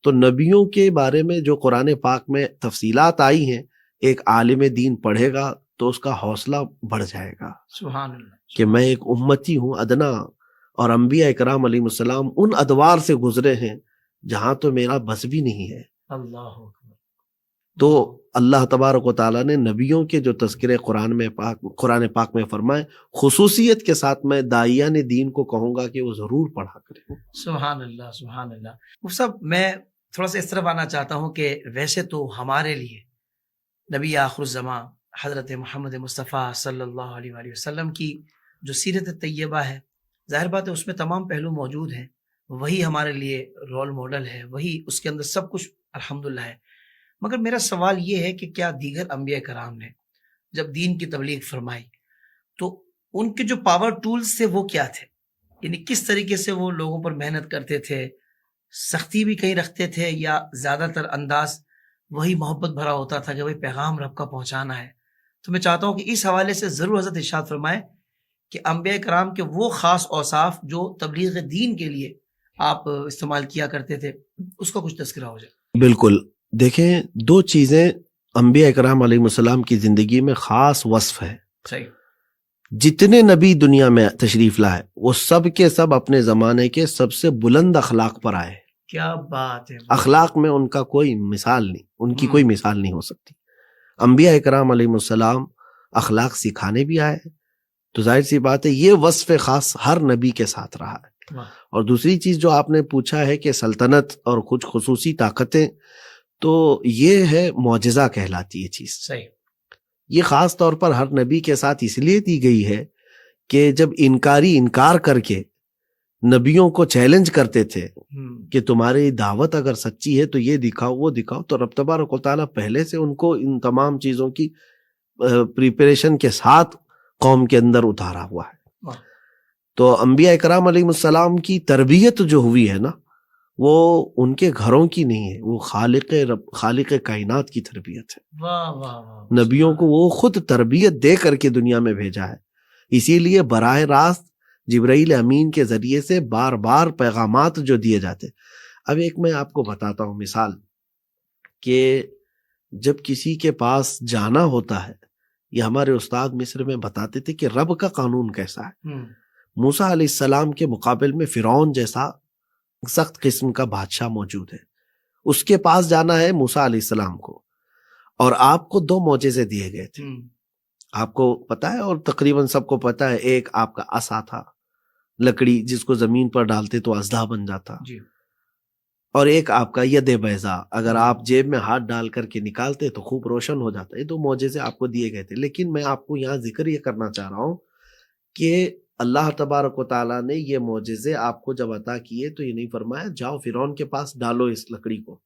تو نبیوں کے بارے میں جو قرآن پاک میں تفصیلات آئی ہیں، ایک عالم دین پڑھے گا تو اس کا حوصلہ بڑھ جائے گا سبحان اللہ کہ میں ایک امتی ہوں ادنا، اور انبیاء اکرام علیہ السلام ان ادوار سے گزرے ہیں جہاں تو میرا بس بھی نہیں ہے۔ اللہ اکبر۔ تو اللہ تبارک و تعالیٰ نے نبیوں کے جو تذکرے قرآن پاک میں فرمائے، خصوصیت کے ساتھ میں داعیان دین کو کہوں گا کہ وہ ضرور پڑھا کریں۔ سبحان اللہ سبحان اللہ۔ مفتی صاحب میں تھوڑا سا اس طرف آنا چاہتا ہوں کہ ویسے تو ہمارے لیے نبی آخر الزماں حضرت محمد مصطفیٰ صلی اللہ علیہ وآلہ وسلم کی جو سیرت طیبہ ہے، ظاہر بات ہے اس میں تمام پہلو موجود ہیں، وہی ہمارے لیے رول ماڈل ہے، وہی اس کے اندر سب کچھ الحمدللہ ہے۔ مگر میرا سوال یہ ہے کہ کیا دیگر انبیاء کرام نے جب دین کی تبلیغ فرمائی تو ان کے جو پاور ٹولز تھے وہ کیا تھے؟ یعنی کس طریقے سے وہ لوگوں پر محنت کرتے تھے، سختی بھی کہیں رکھتے تھے، یا زیادہ تر انداز وہی محبت بھرا ہوتا تھا کہ وہی پیغام رب کا پہنچانا ہے؟ تو میں چاہتا ہوں کہ اس حوالے سے ضرور حضرت ارشاد فرمائیں کہ انبیاء کرام کے وہ خاص اوصاف جو تبلیغ دین کے لیے آپ استعمال کیا کرتے تھے، اس کا کچھ تذکرہ ہو جائے۔ بالکل، دیکھیں دو چیزیں انبیاء اکرام علیہ السلام کی زندگی میں خاص وصف ہے۔ صحیح۔ جتنے نبی دنیا میں تشریف لائے وہ سب کے سب اپنے زمانے کے سب سے بلند اخلاق پر آئے۔ کیا بات ہے! اخلاق میں ان کا کوئی مثال نہیں، ان کی کوئی مثال نہیں ہو سکتی۔ انبیاء اکرام علیہ السلام اخلاق سکھانے بھی آئے، تو ظاہر سی بات ہے یہ وصف خاص ہر نبی کے ساتھ رہا ہے۔ اور دوسری چیز جو آپ نے پوچھا ہے کہ سلطنت اور کچھ خصوصی طاقتیں، تو یہ ہے معجزہ کہلاتی ہے چیز۔ صحیح۔ یہ خاص طور پر ہر نبی کے ساتھ اس لیے دی گئی ہے کہ جب انکاری انکار کر کے نبیوں کو چیلنج کرتے تھے کہ تمہاری دعوت اگر سچی ہے تو یہ دکھاؤ وہ دکھاؤ، تو رب تبارک و تعالیٰ پہلے سے ان کو ان تمام چیزوں کی پریپریشن کے ساتھ قوم کے اندر اتارا ہوا ہے۔ تو انبیاء اکرام علیہ السلام کی تربیت جو ہوئی ہے نا، وہ ان کے گھروں کی نہیں ہے، وہ خالق کائنات کی تربیت ہے۔ واہ واہ واہ۔ نبیوں کو وہ خود تربیت دے کر کے دنیا میں بھیجا ہے، اسی لیے براہ راست جبرائیل امین کے ذریعے سے بار بار پیغامات جو دیے جاتے۔ اب ایک میں آپ کو بتاتا ہوں مثال، کہ جب کسی کے پاس جانا ہوتا ہے، یہ ہمارے استاد مصر میں بتاتے تھے کہ رب کا قانون کیسا ہے۔ موسیٰ علیہ السلام کے مقابل میں فرعون جیسا سخت قسم کا بادشاہ موجود ہے، اس کے پاس جانا ہے موسیٰ علیہ السلام کو، اور آپ کو 2 معجزے دیے گئے تھے، آپ کو پتا ہے اور تقریباً سب کو پتا ہے۔ ایک آپ کا عصا تھا، لکڑی جس کو زمین پر ڈالتے تو اژدھا بن جاتا، اور ایک آپ کا ید بیضا، اگر آپ جیب میں ہاتھ ڈال کر کے نکالتے تو خوب روشن ہو جاتا۔ یہ 2 معجزے آپ کو دیے گئے تھے، لیکن میں آپ کو یہاں ذکر یہ کرنا چاہ رہا ہوں کہ اللہ تبارک و تعالیٰ نے یہ معجزے آپ کو جب عطا کیے تو یہ نہیں فرمایا جاؤ فرعون کے پاس ڈالو اس لکڑی کو،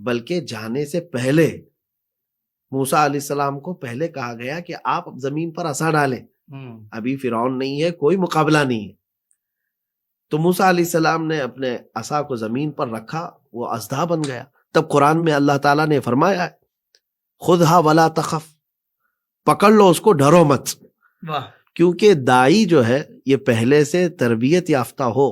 بلکہ جانے سے پہلے موسیٰ علیہ السلام کو پہلے کہا گیا کہ آپ زمین پر عصا ڈالیں، ابھی فرعون نہیں ہے، کوئی مقابلہ نہیں ہے۔ تو موسیٰ علیہ السلام نے اپنے عصا کو زمین پر رکھا، وہ اژدھا بن گیا۔ تب قرآن میں اللہ تعالیٰ نے فرمایا خذھا ولا تخف، پکڑ لو اس کو، ڈرو مت۔ کیونکہ دائی جو ہے یہ پہلے سے تربیت یافتہ ہو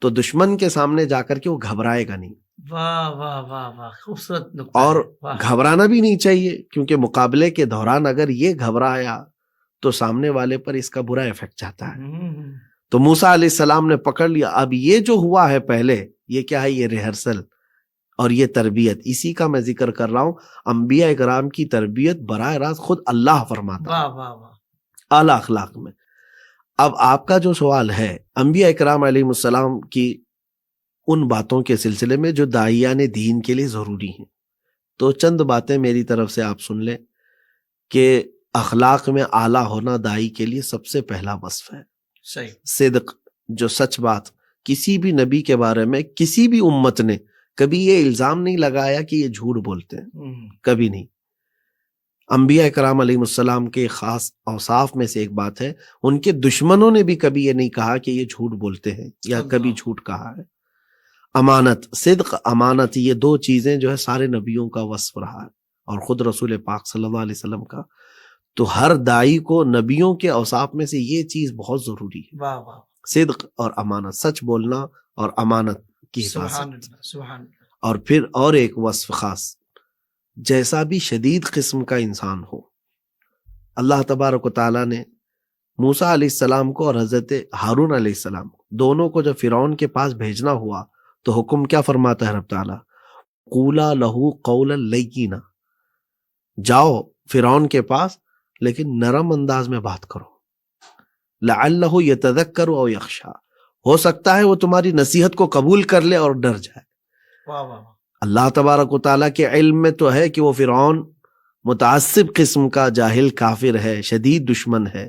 تو دشمن کے سامنے جا کر کے وہ گھبرائے گا نہیں۔ واہ واہ واہ واہ، خوبصورت نقطہ۔ اور گھبرانا بھی نہیں چاہیے، کیونکہ مقابلے کے دوران اگر یہ گھبرایا تو سامنے والے پر اس کا برا ایفیکٹ جاتا ہے۔ تو موسیٰ علیہ السلام نے پکڑ لیا۔ اب یہ جو ہوا ہے پہلے، یہ کیا ہے؟ یہ ریہرسل اور یہ تربیت، اسی کا میں ذکر کر رہا ہوں۔ انبیاء کرام کی تربیت براہ راست خود اللہ فرماتا ہے، واہ واہ واہ، اعلیٰ اخلاق میں۔ اب آپ کا جو سوال ہے انبیاء کرام علیہ السلام کی ان باتوں کے سلسلے میں جو داعیان دین کے لیے ضروری ہیں، تو چند باتیں میری طرف سے آپ سن لیں کہ اخلاق میں اعلیٰ ہونا داعی کے لیے سب سے پہلا وصف ہے۔ صحیح۔ صدق، جو سچ بات۔ کسی بھی نبی کے بارے میں کسی بھی امت نے کبھی یہ الزام نہیں لگایا کہ یہ جھوٹ بولتے ہیں، کبھی نہیں۔ انبیاء کرام علیہ السلام کے خاص اوصاف میں سے ایک بات ہے، ان کے دشمنوں نے بھی کبھی یہ نہیں کہا کہ یہ جھوٹ بولتے ہیں یا کبھی جھوٹ کہا ہے۔ امانت، صدق، امانت، یہ 2 چیزیں جو ہے سارے نبیوں کا وصف رہا ہے، اور خود رسول پاک صلی اللہ علیہ وسلم کا۔ تو ہر داعی کو نبیوں کے اوصاف میں سے یہ چیز بہت ضروری ہے، واہ واہ، صدق اور امانت، سچ بولنا اور امانت کی حفاظت۔ سبحان اللہ، سبحان اللہ۔ اور پھر اور ایک وصف خاص، جیسا بھی شدید قسم کا انسان ہو، اللہ تبارک و تعالیٰ نے موسیٰ علیہ السلام کو اور حضرت ہارون علیہ السلام دونوں کو جب فرعون کے پاس بھیجنا ہوا تو حکم کیا فرماتا ہے رب تعالیٰ؟ قولا لہو قولا لینا، جاؤ فرعون کے پاس لیکن نرم انداز میں بات کرو، لعلہ یتذکر او یخشی، ہو سکتا ہے وہ تمہاری نصیحت کو قبول کر لے اور ڈر جائے۔ واہ واہ، اللہ تبارک و تعالیٰ کے علم میں تو ہے کہ وہ فرعون متعصب قسم کا جاہل کافر ہے، شدید دشمن ہے،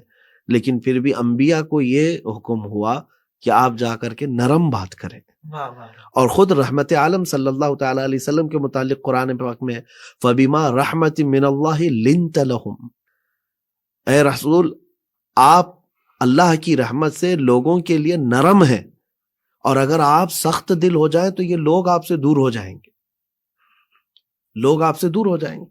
لیکن پھر بھی انبیاء کو یہ حکم ہوا کہ آپ جا کر کے نرم بات کریں۔ واہ واہ، اور خود رحمت عالم صلی اللہ تعالیٰ علیہ وسلم کے متعلق قرآن پاک میں فَبِمَا رَحْمَةٍ مِّنَ اللَّهِ لِنْتَ لَهُمْ، اے رسول آپ اللہ کی رحمت سے لوگوں کے لیے نرم ہیں، اور اگر آپ سخت دل ہو جائیں تو یہ لوگ آپ سے دور ہو جائیں گے، لوگ آپ سے دور ہو جائیں گے۔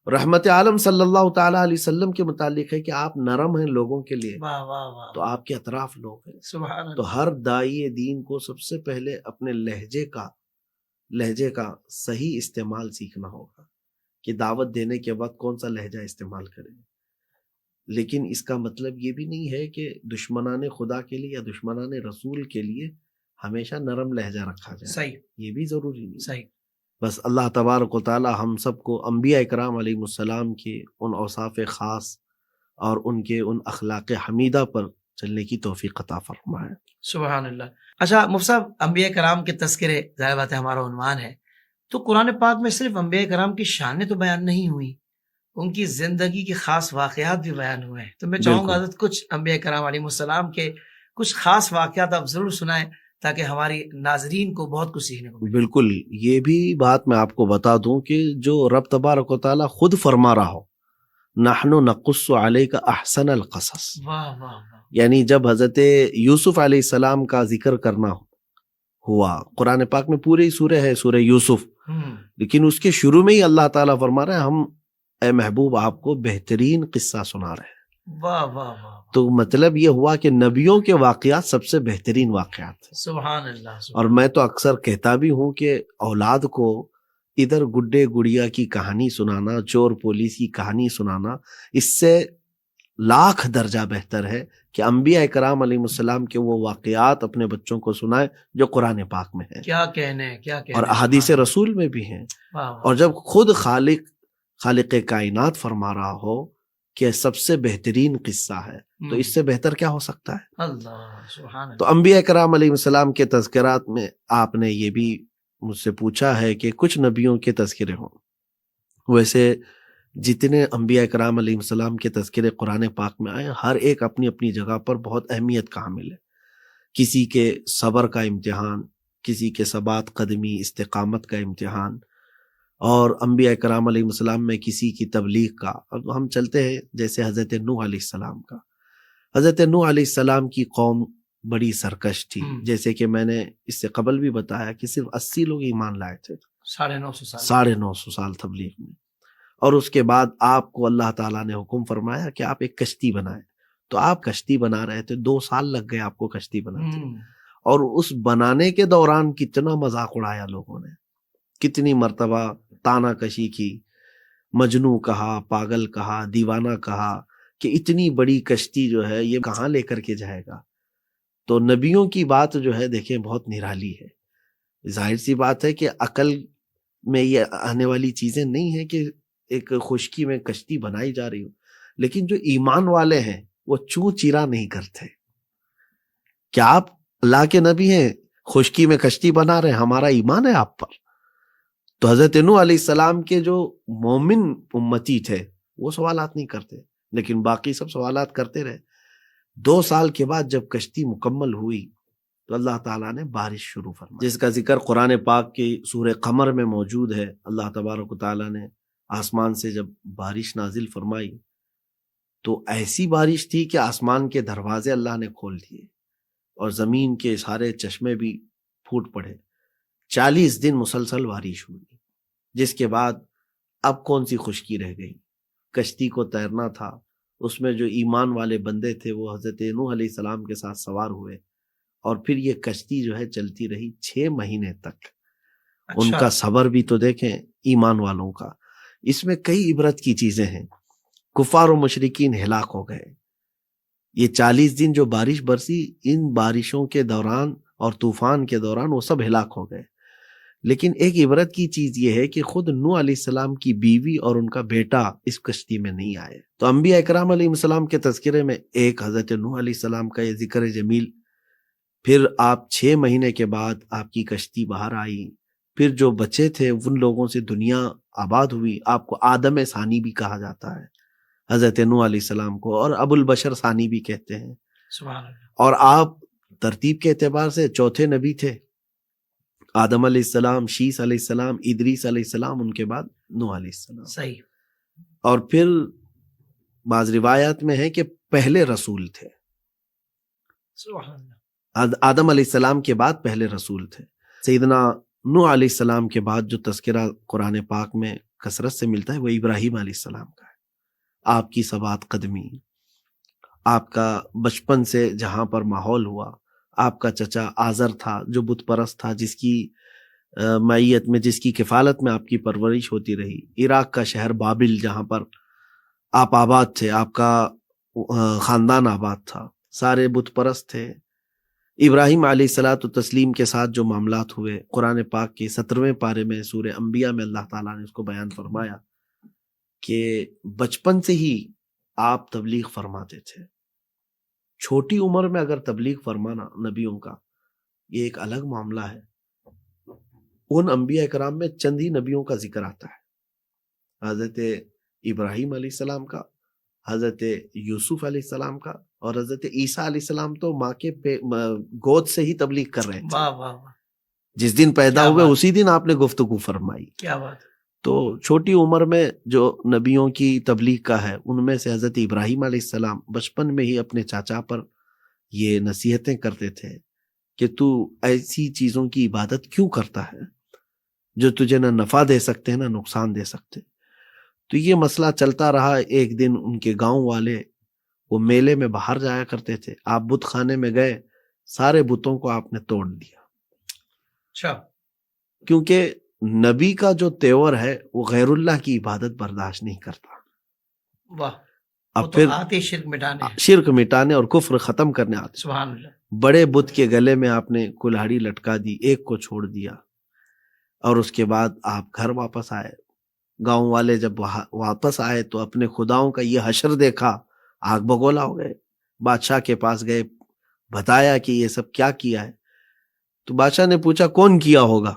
رحمت عالم صلی اللہ تعالیٰ علیہ وسلم کے متعلق ہے کہ آپ نرم ہیں لوگوں کے لیے، واہ واہ واہ، تو آپ کے اطراف لوگ ہیں۔ سبحان اللہ۔ تو ہر داعی دین کو سب سے پہلے اپنے لہجے کا صحیح استعمال سیکھنا ہوگا کہ دعوت دینے کے وقت کون سا لہجہ استعمال کریں، لیکن اس کا مطلب یہ بھی نہیں ہے کہ دشمنان خدا کے لیے یا دشمنان رسول کے لیے ہمیشہ نرم لہجہ رکھا جائے، صحیح، یہ بھی ضروری نہیں۔ صحیح۔ بس اللہ تبارک و تعالی ہم سب کو انبیاء اکرام علیہ السلام کے ان اوصاف خاص اور ان کے ان اخلاق حمیدہ پر چلنے کی توفیق عطا فرمائے۔ سبحان اللہ۔ اچھا مفتی صاحب، انبیاء کرام کے تذکرے ظاہر بات ہے ہمارا عنوان ہے، تو قرآن پاک میں صرف انبیاء کرام کی شانیں تو بیان نہیں ہوئی، ان کی زندگی کے خاص واقعات بھی بیان ہوئے ہیں، تو میں چاہوں گا حضرت کچھ انبیاء کرام علیہ السلام کے کچھ خاص واقعات آپ ضرور سنائیں تاکہ ہماری ناظرین کو بہت کچھ سیکھنے کو ملے۔ بالکل، یہ بھی بات میں آپ کو بتا دوں کہ جو رب تبارک و تعالی خود فرما رہا ہو، نحن نقص علیک احسن القصص، واہ واہ واہ، یعنی جب حضرت یوسف علیہ السلام کا ذکر کرنا ہوا، قرآن پاک میں پوری سورہ ہے سورہ یوسف، لیکن اس کے شروع میں ہی اللہ تعالیٰ فرما رہے ہیں ہم اے محبوب آپ کو بہترین قصہ سنا رہے ہیں۔ واہ واہ واہ، تو مطلب یہ ہوا کہ نبیوں کے واقعات سب سے بہترین واقعات ہیں۔ سبحان اللہ۔ اور میں تو اکثر کہتا بھی ہوں کہ اولاد کو ادھر گڈے گڑیا کی کہانی سنانا، چور پولیس کی کہانی سنانا، اس سے لاکھ درجہ بہتر ہے کہ انبیاء اکرام علیہ السلام کے وہ واقعات اپنے بچوں کو سنائیں جو قرآن پاک میں ہیں، کیا کہنے، کیا کہنے، اور احادیث رسول میں بھی ہیں۔ واہ واہ، اور جب خود خالق کائنات فرما رہا ہو کہ سب سے بہترین قصہ ہے، تو اس سے بہتر کیا ہو سکتا ہے؟ اللہ سبحان اللہ۔ تو انبیاء کرام علیہ السلام کے تذکرات میں آپ نے یہ بھی مجھ سے پوچھا ہے کہ کچھ نبیوں کے تذکرے ہوں، ویسے جتنے انبیاء کرام علیہ السلام کے تذکرے قرآن پاک میں آئے، ہر ایک اپنی اپنی جگہ پر بہت اہمیت کا حامل ہے۔ کسی کے صبر کا امتحان، کسی کے ثبات قدمی استقامت کا امتحان، اور انبیاء کرام علیہ السلام میں کسی کی تبلیغ کا۔ اب ہم چلتے ہیں جیسے حضرت نوح علیہ السلام کا۔ حضرت نوح علیہ السلام کی قوم بڑی سرکش تھی، جیسے کہ میں نے اس سے قبل بھی بتایا کہ صرف 80 لوگ ایمان لائے تھے 950 سال تبلیغ میں، اور اس کے بعد آپ کو اللہ تعالیٰ نے حکم فرمایا کہ آپ ایک کشتی بنائیں، تو آپ کشتی بنا رہے تھے، 2 سال لگ گئے آپ کو کشتی بناتے، اور اس بنانے کے دوران کتنا مذاق اڑایا لوگوں نے، کتنی مرتبہ تانا کشی کی، مجنوں کہا، پاگل کہا، دیوانہ کہا کہ اتنی بڑی کشتی جو ہے یہ کہاں لے کر کے جائے گا۔ تو نبیوں کی بات جو ہے دیکھیں بہت نرالی ہے، ظاہر سی بات ہے کہ عقل میں یہ آنے والی چیزیں نہیں ہیں کہ ایک خشکی میں کشتی بنائی جا رہی ہو، لیکن جو ایمان والے ہیں وہ چوں چیرا نہیں کرتے۔ کیا آپ اللہ کے نبی ہیں، خشکی میں کشتی بنا رہے ہیں، ہمارا ایمان ہے آپ پر؟ تو حضرت نوح علیہ السلام کے جو مومن امتی تھے وہ سوالات نہیں کرتے، لیکن باقی سب سوالات کرتے رہے۔ 2 سال کے بعد جب کشتی مکمل ہوئی تو اللہ تعالیٰ نے بارش شروع فرمائی، جس کا ذکر قرآن پاک کی سورہ قمر میں موجود ہے۔ اللہ تبارک و تعالیٰ نے آسمان سے جب بارش نازل فرمائی تو ایسی بارش تھی کہ آسمان کے دروازے اللہ نے کھول دیے اور زمین کے سارے چشمے بھی پھوٹ پڑے۔ 40 دن مسلسل بارش ہوئی، جس کے بعد اب کون سی خشکی رہ گئی؟ کشتی کو تیرنا تھا، اس میں جو ایمان والے بندے تھے وہ حضرت نوح علیہ السلام کے ساتھ سوار ہوئے، اور پھر یہ کشتی جو ہے چلتی رہی 6 مہینے تک، ان کا صبر بھی تو دیکھیں ایمان والوں کا. اس میں کئی عبرت کی چیزیں ہیں. کفار و مشرکین ہلاک ہو گئے. یہ 40 دن جو بارش برسی، ان بارشوں کے دوران اور طوفان کے دوران وہ سب ہلاک ہو گئے. لیکن ایک عبرت کی چیز یہ ہے کہ خود نوح علیہ السلام کی بیوی اور ان کا بیٹا اس کشتی میں نہیں آئے. تو انبیاء اکرام علیہ السلام کے تذکرے میں ایک حضرت نوح علیہ السلام کا یہ ذکر جمیل. پھر آپ 6 مہینے کے بعد آپ کی کشتی باہر آئی. پھر جو بچے تھے ان لوگوں سے دنیا آباد ہوئی. آپ کو آدم ثانی بھی کہا جاتا ہے حضرت نوح علیہ السلام کو، اور ابو البشر ثانی بھی کہتے ہیں. سبحان اللہ. اور آپ ترتیب کے اعتبار سے چوتھے نبی تھے. آدم علیہ السلام، شیس علیہ السلام، ادریس علیہ السلام، ان کے بعد نوح علیہ السلام. صحیح. اور پھر بعض روایات میں ہے کہ پہلے رسول تھے. سبحان اللہ. آدم علیہ السلام کے بعد پہلے رسول تھے. سیدنا نوح علیہ السلام کے بعد جو تذکرہ قرآن پاک میں کثرت سے ملتا ہے وہ ابراہیم علیہ السلام کا ہے. آپ کی 7 قدمی، آپ کا بچپن سے جہاں پر ماحول ہوا. آپ کا چچا آزر تھا جو بت پرست تھا، جس کی معیت میں، جس کی کفالت میں آپ کی پرورش ہوتی رہی. عراق کا شہر بابل جہاں پر آپ آباد تھے، آپ کا خاندان آباد تھا، سارے بت پرست تھے. ابراہیم علیہ الصلوۃ والتسلیم کے ساتھ جو معاملات ہوئے، قرآن پاک کے 17ویں پارے میں سورہ انبیاء میں اللہ تعالیٰ نے اس کو بیان فرمایا کہ بچپن سے ہی آپ تبلیغ فرماتے تھے. چھوٹی عمر میں اگر تبلیغ فرمانا نبیوں کا یہ ایک الگ معاملہ ہے. ان انبیاء کرام میں چند ہی نبیوں کا ذکر آتا ہے. حضرت ابراہیم علیہ السلام کا، حضرت یوسف علیہ السلام کا، اور حضرت عیسیٰ علیہ السلام تو ماں کے گود سے ہی تبلیغ کر رہے تھے. واہ واہ واہ. جس دن پیدا ہوئے اسی دن آپ نے گفتگو فرمائی. کیا بات. تو چھوٹی عمر میں جو نبیوں کی تبلیغ کا ہے ان میں سے حضرت ابراہیم علیہ السلام بچپن میں ہی اپنے چاچا پر یہ نصیحتیں کرتے تھے کہ تو ایسی چیزوں کی عبادت کیوں کرتا ہے جو تجھے نہ نفع دے سکتے ہیں نہ نقصان دے سکتے. تو یہ مسئلہ چلتا رہا. ایک دن ان کے گاؤں والے وہ میلے میں باہر جایا کرتے تھے. آپ بت خانے میں گئے، سارے بتوں کو آپ نے توڑ دیا. اچھا. کیونکہ نبی کا جو تیور ہے وہ غیر اللہ کی عبادت برداشت نہیں کرتا. واہ. اب پھر آتے شرک مٹانے اور کفر ختم کرنے آتے. سبحان اللہ. بڑے بت کے گلے میں آپ نے کلہاڑی لٹکا دی، ایک کو چھوڑ دیا، اور اس کے بعد آپ گھر واپس آئے. گاؤں والے جب واپس آئے تو اپنے خداؤں کا یہ حشر دیکھا، آگ بگولا ہو گئے. بادشاہ کے پاس گئے، بتایا کہ یہ سب کیا کیا ہے. تو بادشاہ نے پوچھا کون کیا ہوگا؟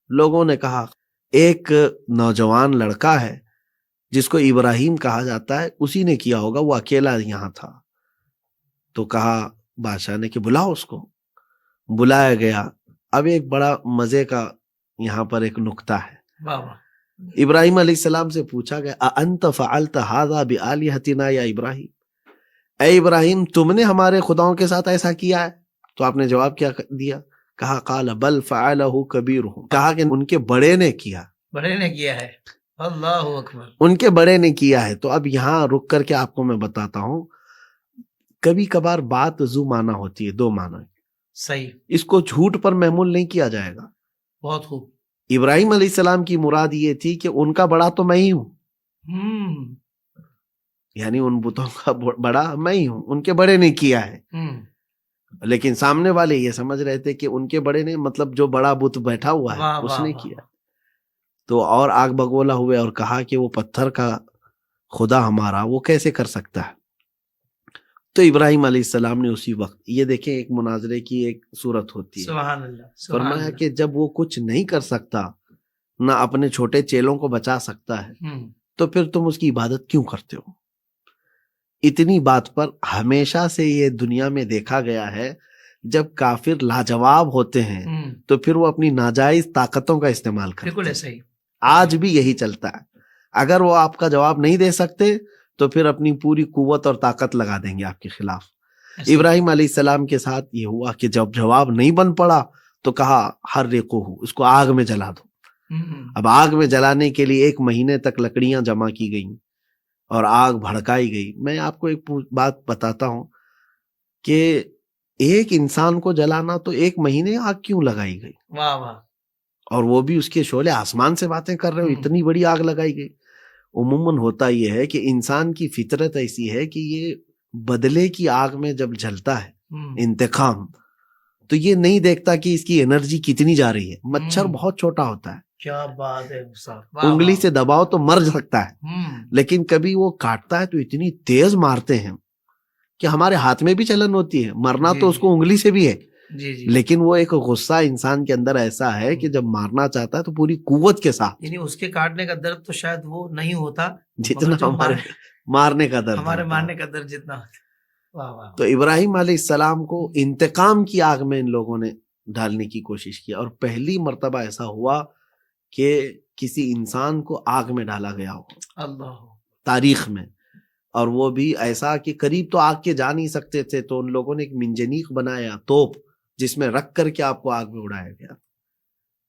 لوگوں نے کہا ایک نوجوان لڑکا ہے جس کو ابراہیم کہا جاتا ہے، اسی نے کیا ہوگا، وہ اکیلا یہاں تھا. تو کہا بادشاہ نے کہ بلاؤ اس کو. بلایا گیا. اب ایک بڑا مزے کا یہاں پر ایک نکتہ ہے. واہ واہ. ابراہیم علیہ السلام سے پوچھا گیا اَأَنْتَ فَعَلْتَ هَذَا بِآلِهَتِنَا یا ابراہیم، اے ابراہیم تم نے ہمارے خداؤں کے ساتھ ایسا کیا ہے؟ تو آپ نے جواب کیا دیا؟ کہا قال بل فعلہ کبیرہم، کہا کہ ان کے بڑے نے کیا. بڑے نے کیا ہے. اللہ اکبر. ان کے بڑے نے کیا ہے. تو اب یہاں رک کر کے آپ کو میں بتاتا ہوں، کبھی کبھار بات ذو معنی ہوتی ہے، 2 معنی. صحیح. اس کو جھوٹ پر محمول نہیں کیا جائے گا. بہت خوب. ابراہیم علیہ السلام کی مراد یہ تھی کہ ان کا بڑا تو میں ہی ہوں، یعنی ان بتوں کا بڑا میں ہی ہوں، ان کے بڑے نے کیا ہے. لیکن سامنے والے یہ سمجھ رہے تھے کہ ان کے بڑے نے مطلب جو بڑا بت بیٹھا ہوا ہے اس نے کیا. تو اور آگ بگولا ہوئے اور کہا کہ وہ پتھر کا خدا ہمارا وہ کیسے کر سکتا ہے. تو ابراہیم علیہ السلام نے اسی وقت، یہ دیکھیں ایک مناظرے کی ایک صورت ہوتی ہے. سبحان اللہ. فرمایا کہ جب وہ کچھ نہیں کر سکتا، نہ اپنے چھوٹے چیلوں کو بچا سکتا ہے، تو پھر تم اس کی عبادت کیوں کرتے ہو؟ اتنی بات پر ہمیشہ سے یہ دنیا میں دیکھا گیا ہے جب کافر لاجواب ہوتے ہیں تو پھر وہ اپنی ناجائز طاقتوں کا استعمال کرتے ہیں. بالکل ایسا ہی. آج بھی یہی چلتا ہے. اگر وہ آپ کا جواب نہیں دے سکتے تو پھر اپنی پوری قوت اور طاقت لگا دیں گے آپ کے خلاف. ابراہیم علیہ السلام کے ساتھ یہ ہوا کہ جب جواب نہیں بن پڑا تو کہا حرقوہ، اس کو آگ میں جلا دو. اب آگ میں جلانے کے لیے 1 مہینے تک لکڑیاں جمع کی گئیں اور آگ بھڑکائی گئی. میں آپ کو ایک بات بتاتا ہوں کہ ایک انسان کو جلانا تو 1 مہینے آگ کیوں لگائی گئی؟ واہ واہ. اور وہ بھی اس کے شعلے آسمان سے باتیں کر رہے ہو، اتنی بڑی آگ لگائی گئی. عموماً ہوتا یہ ہے کہ انسان کی فطرت ایسی ہے کہ یہ بدلے کی آگ میں جب جلتا ہے انتقام، تو یہ نہیں دیکھتا کہ اس کی انرجی کتنی جا رہی ہے. مچھر بہت چھوٹا ہوتا ہے، کیا بات ہے صاحب، انگلی سے دباؤ تو مر سکتا ہے، لیکن کبھی وہ کاٹتا ہے تو اتنی تیز مارتے ہیں کہ ہمارے ہاتھ میں بھی چلن ہوتی ہے، مرنا تو اس کو انگلی سے بھی ہے، لیکن وہ ایک غصہ انسان کے اندر ایسا ہے کہ جب مارنا چاہتا ہے تو پوری قوت کے ساتھ. یعنی اس کے کاٹنے کا درد تو شاید وہ نہیں ہوتا جتنا ہمارے مارنے کا درد، ہمارے مارنے کا درد جتنا ہوتا. تو ابراہیم علیہ السلام کو انتقام کی آگ میں ان لوگوں نے ڈالنے کی کوشش کی، اور پہلی مرتبہ ایسا ہوا کہ کسی انسان کو آگ میں ڈالا گیا ہو اللہ تاریخ میں. اور وہ بھی ایسا کہ قریب تو آگ کے جا نہیں سکتے تھے، تو ان لوگوں نے ایک منجنیق بنایا، توپ، جس میں رکھ کر کے آپ کو آگ میں اڑایا گیا.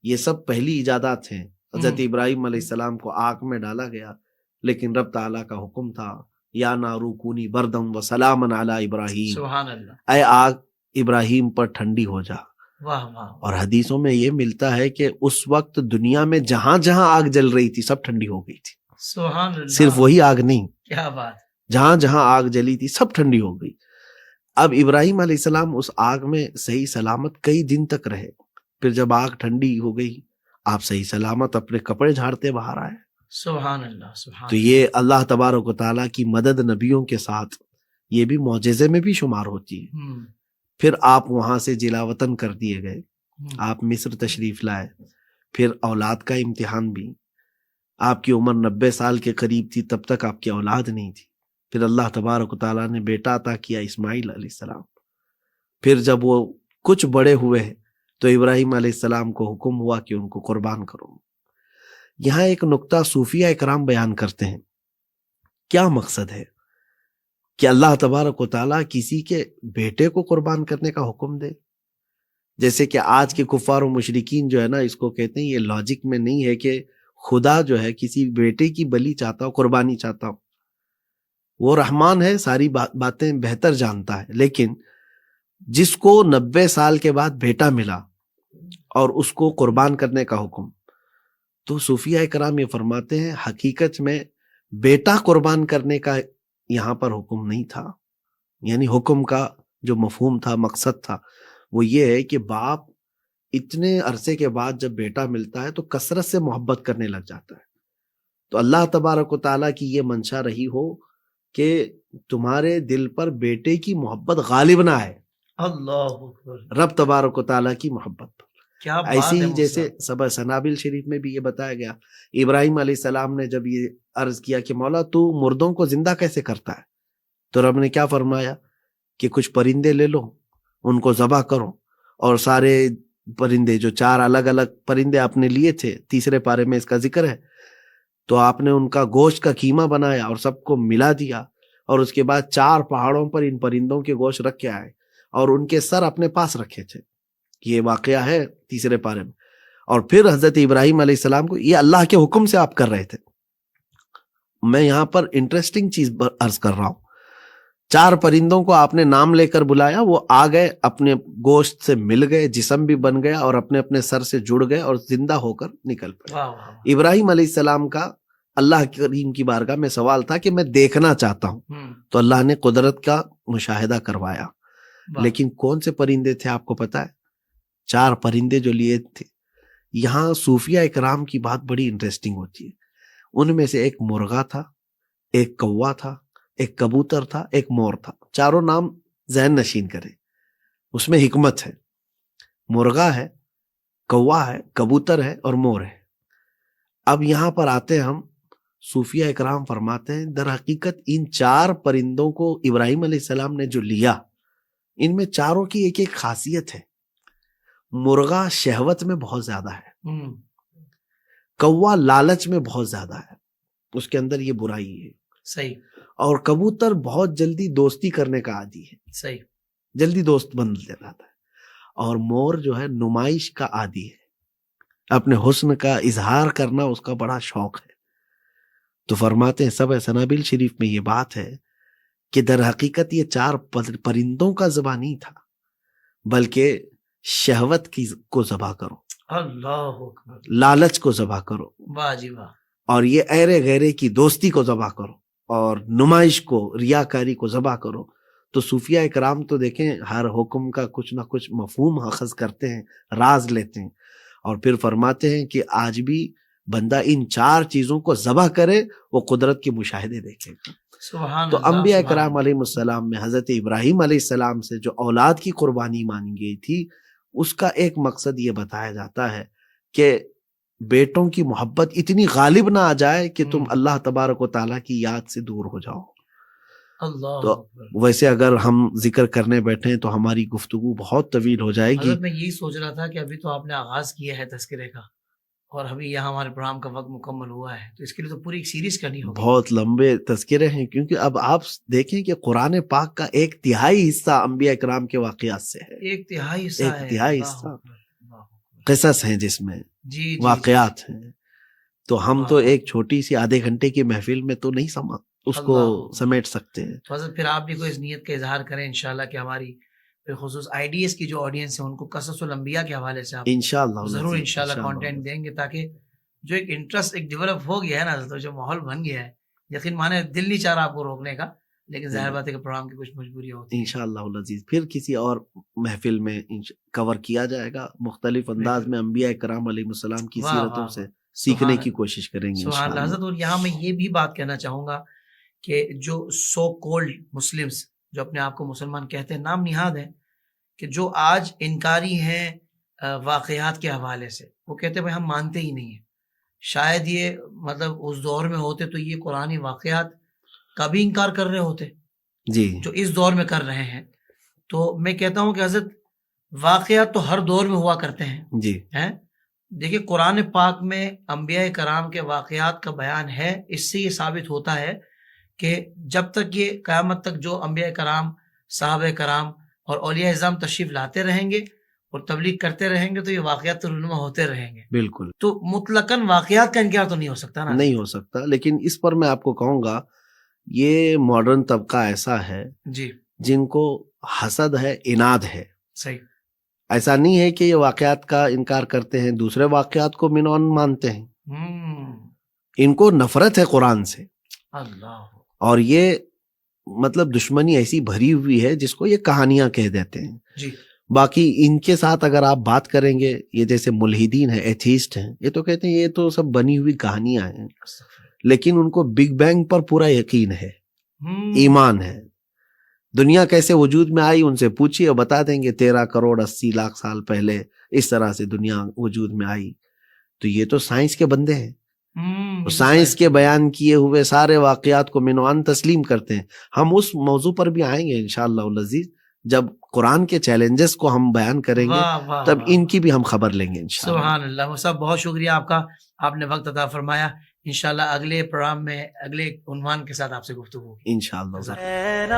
یہ سب پہلی ایجادات ہیں. حضرت ابراہیم علیہ السلام کو آگ میں ڈالا گیا، لیکن رب تعالیٰ کا حکم تھا، یا نارو کونی بردم و سلامن علی ابراہیم، سبحان اللہ، اے آگ ابراہیم پر ٹھنڈی ہو جا. واہ واہ. اور حدیثوں میں یہ ملتا ہے کہ اس وقت دنیا میں جہاں جہاں آگ جل رہی تھی سب ٹھنڈی ہو گئی تھی. سبحان اللہ، صرف وہی آگ نہیں، کیا بات، جہاں جہاں آگ جلی تھی سب ٹھنڈی ہو گئی. اب ابراہیم علیہ السلام اس آگ میں صحیح سلامت کئی دن تک رہے. پھر جب آگ ٹھنڈی ہو گئی، آپ صحیح سلامت اپنے کپڑے جھاڑتے باہر آئے. سبحان اللہ، سبحان. تو یہ اللہ تبارک و تعالیٰ کی مدد نبیوں کے ساتھ یہ بھی معجزے میں بھی شمار ہوتی ہے. پھر آپ وہاں سے جلا وطن کر دیے گئے، آپ مصر تشریف لائے. پھر اولاد کا امتحان بھی، آپ کی عمر 90 سال کے قریب تھی، تب تک آپ کی اولاد نہیں تھی. پھر اللہ تبارک و تعالیٰ نے بیٹا عطا کیا، اسماعیل علیہ السلام. پھر جب وہ کچھ بڑے ہوئے تو ابراہیم علیہ السلام کو حکم ہوا کہ ان کو قربان کرو. یہاں ایک نقطہ صوفیہ اکرام بیان کرتے ہیں. کیا مقصد ہے کہ اللہ تبارک و تعالیٰ کسی کے بیٹے کو قربان کرنے کا حکم دے؟ جیسے کہ آج کے کفار و مشرکین جو ہے نا، اس کو کہتے ہیں، یہ لاجک میں نہیں ہے کہ خدا جو ہے کسی بیٹے کی بلی چاہتا ہو، قربانی چاہتا ہو. وہ رحمان ہے، ساری باتیں بہتر جانتا ہے. لیکن جس کو 90 سال کے بعد بیٹا ملا اور اس کو قربان کرنے کا حکم، تو صوفیہ کرام یہ فرماتے ہیں حقیقت میں بیٹا قربان کرنے کا یہاں پر حکم نہیں تھا. یعنی حکم کا جو مفہوم تھا، مقصد تھا، وہ یہ ہے کہ باپ اتنے عرصے کے بعد جب بیٹا ملتا ہے تو کثرت سے محبت کرنے لگ جاتا ہے. تو اللہ تبارک و تعالیٰ کی یہ منشا رہی ہو کہ تمہارے دل پر بیٹے کی محبت غالب نہ آئے، اللہ اکبر، رب تبارک و تعالیٰ کی محبت پر. کیا بات ایسے ہے ہی جیسے سبع سنابل شریف میں بھی یہ بتایا گیا، ابراہیم علیہ السلام نے جب یہ عرض کیا کہ مولا تو مردوں کو زندہ کیسے کرتا ہے، تو رب نے کیا فرمایا کہ کچھ پرندے لے لو، ان کو ذبح کرو، اور سارے پرندے جو 4 الگ الگ پرندے آپ نے لیے تھے، تیسرے پارے میں اس کا ذکر ہے، تو آپ نے ان کا گوشت کا قیمہ بنایا اور سب کو ملا دیا، اور اس کے بعد 4 پہاڑوں پر ان پرندوں کے گوشت رکھ کے آئے اور ان کے سر اپنے پاس رکھے تھے. یہ واقعہ ہے تیسرے پارے میں. اور پھر حضرت ابراہیم علیہ السلام کو یہ اللہ کے حکم سے آپ کر رہے تھے. میں یہاں پر انٹرسٹنگ چیز عرض کر رہا ہوں. 4 پرندوں کو آپ نے نام لے کر بلایا، وہ آ گئے، اپنے گوشت سے مل گئے، جسم بھی بن گیا اور اپنے اپنے سر سے جڑ گئے اور زندہ ہو کر نکل پڑے. ابراہیم علیہ السلام کا اللہ کریم کی بارگاہ میں سوال تھا کہ میں دیکھنا چاہتا ہوں، تو اللہ نے قدرت کا مشاہدہ کروایا. لیکن کون سے پرندے تھے آپ کو پتا ہے؟ 4 پرندے جو لیے تھے. یہاں صوفیہ اکرام کی بات بڑی انٹرسٹنگ ہوتی ہے. ان میں سے ایک مرغا تھا، ایک کوا تھا، ایک کبوتر تھا، ایک مور تھا. چاروں نام ذہن نشین کریں، اس میں حکمت ہے. مرغا ہے، کوا ہے، کبوتر ہے اور مور ہے. اب یہاں پر آتے ہم، صوفیہ اکرام فرماتے ہیں در حقیقت ان 4 پرندوں کو ابراہیم علیہ السلام نے جو لیا، ان میں چاروں کی ایک ایک خاصیت ہے. مرغا شہوت میں بہت زیادہ ہے، کوا لالچ میں بہت زیادہ ہے، اس کے اندر یہ برائی ہے. صحیح. اور کبوتر بہت جلدی دوستی کرنے کا عادی ہے، صحیح، جلدی دوست بن جاتا ہے. اور مور جو ہے نمائش کا عادی ہے، اپنے حسن کا اظہار کرنا اس کا بڑا شوق ہے. تو فرماتے ہیں سبع سنابل شریف میں یہ بات ہے کہ در حقیقت یہ 4 پرندوں کا ذبح نہیں تھا، بلکہ شہوت کی کو ذبح کرو. اللہ اکبر، لالچ کو ذبح کرو، واہ جی واہ، اور یہ ایرے غیرے کی دوستی کو ذبح کرو، اور نمائش کو، ریاکاری کو ذبح کرو۔ تو صوفیاء اکرام تو دیکھیں ہر حکم کا کچھ نہ کچھ مفہوم اخذ کرتے ہیں، راز لیتے ہیں، اور پھر فرماتے ہیں کہ آج بھی بندہ ان 4 چیزوں کو ذبح کرے وہ قدرت کے مشاہدے دیکھے گا۔ سبحان تو اللہ، انبیاء سبحان کرام اللہ۔ علیہ السلام میں حضرت ابراہیم علیہ السلام سے جو اولاد کی قربانی مانی گئی تھی، اس کا ایک مقصد یہ بتایا جاتا ہے کہ بیٹوں کی محبت اتنی غالب نہ آ جائے کہ تم اللہ تبارک و تعالیٰ کی یاد سے دور ہو جاؤ۔ اللہ تو اکبر۔ ویسے اگر ہم ذکر کرنے بیٹھیں تو ہماری گفتگو بہت طویل ہو جائے گی۔ حضرت میں یہی سوچ رہا تھا کہ ابھی تو آپ نے آغاز کیا ہے تذکرے کا، اور ابھی یہاں ہمارے پروگرام کا وقت مکمل ہوا ہے، تو اس کے لیے تو پوری ایک سیریز کرنی ہوگی۔ بہت لمبے تذکرے ہیں، کیونکہ اب آپ دیکھیں کہ قرآن پاک کا 1/3 حصہ انبیاء کرام کے واقعات سے ہے، 1/3 حصہ ہے، 1/3 اللہ حصہ اکبر، اللہ اکبر۔ قصص ہیں جس میں، جی جی واقعات ہیں۔ تو ہم واہ، تو ایک چھوٹی سی آدھے گھنٹے کی محفل میں تو نہیں اس کو اللہ۔ سمیٹ سکتے ہیں۔ تو حضرت پھر آپ بھی کوئی اس نیت کا اظہار کریں انشاءاللہ کہ ہماری بالخصوص IDS کی جو آڈینس ہے ان کو قصص الانبیاء کے حوالے سے آپ انشاءاللہ ضرور انشاءاللہ کانٹینٹ دیں گے، تاکہ جو ایک انٹرسٹ ایک ڈیولپ ہو گیا ہے نا حضرت، جو ماحول بن گیا ہے، یقین مانے دل نہیں چاہ رہا آپ کو روکنے کا، لیکن ظاہر بات ہے کہ پروگرام کی کچھ مجبوریاں ہوتی ہیں۔ انشاءاللہ العزیز پھر کسی اور محفل میں کور کیا جائے گا، مختلف انداز میں انبیاء کرام علیہ السلام کی واہ، سیرتوں واہ، سے واہ، سیکھنے سبحان کی اللہ، کوشش کریں گے سبحان اللہ انشاءاللہ۔ حضرت۔ اور یہاں میں یہ بھی بات کہنا چاہوں گا کہ جو سو کولڈ مسلمز جو اپنے آپ کو مسلمان کہتے ہیں، نام نہاد ہیں، کہ جو آج انکاری ہیں واقعات کے حوالے سے، وہ کہتے ہیں بھائی ہم مانتے ہی نہیں ہیں۔ شاید یہ مطلب اس دور میں ہوتے تو یہ قرآنی واقعات کا بھی انکار کر رہے ہوتے جی جو اس دور میں کر رہے ہیں۔ تو میں کہتا ہوں کہ حضرت واقعات تو ہر دور میں ہوا کرتے ہیں، جی ہیں۔ دیکھیں قرآن پاک میں انبیاء کرام کے واقعات کا بیان ہے، اس سے یہ ثابت ہوتا ہے کہ جب تک یہ قیامت تک جو انبیاء کرام، صحابہ کرام اور اولیاء اعظام تشریف لاتے رہیں گے اور تبلیغ کرتے رہیں گے تو یہ واقعات تو رونما ہوتے رہیں گے۔ بالکل تو مطلقاً واقعات کا انکار تو نہیں ہو سکتا نا؟ نہیں ہو سکتا، لیکن اس پر میں آپ کو کہوں گا یہ ماڈرن طبقہ ایسا ہے جی جن کو حسد ہے، اناد ہے۔ صحیح، ایسا نہیں ہے کہ یہ واقعات کا انکار کرتے ہیں، دوسرے واقعات کو منون مانتے ہیں۔ ان کو نفرت ہے قرآن سے، اللہ، اور یہ مطلب دشمنی ایسی بھری ہوئی ہے جس کو یہ کہانیاں کہہ دیتے ہیں۔ جی باقی ان کے ساتھ اگر آپ بات کریں گے، یہ جیسے ملحدین ہیں، ایتھیسٹ ہیں، یہ تو کہتے ہیں یہ تو سب بنی ہوئی کہانیاں ہیں، لیکن ان کو بگ بینگ پر پورا یقین ہے، ایمان ہے۔ دنیا کیسے وجود میں آئی ان سے پوچھیے، بتا دیں گے 13 کروڑ 80 لاکھ سال پہلے اس طرح سے دنیا وجود میں آئی۔ تو یہ تو سائنس کے بندے ہیں، تو سائنس کے بیان کیے ہوئے سارے واقعات کو منوان تسلیم کرتے ہیں۔ ہم اس موضوع پر بھی آئیں گے انشاءاللہ العزیز، جب قرآن کے چیلنجز کو ہم بیان کریں گے تب ان کی بھی ہم خبر لیں گے انشاءاللہ۔ سبحان اللہ صاحب، بہت شکریہ آپ کا، آپ نے وقت عطا فرمایا۔ انشاءاللہ اگلے پروگرام میں اگلے عنوان کے ساتھ آپ سے گفتگو ہوگی انشاءاللہ۔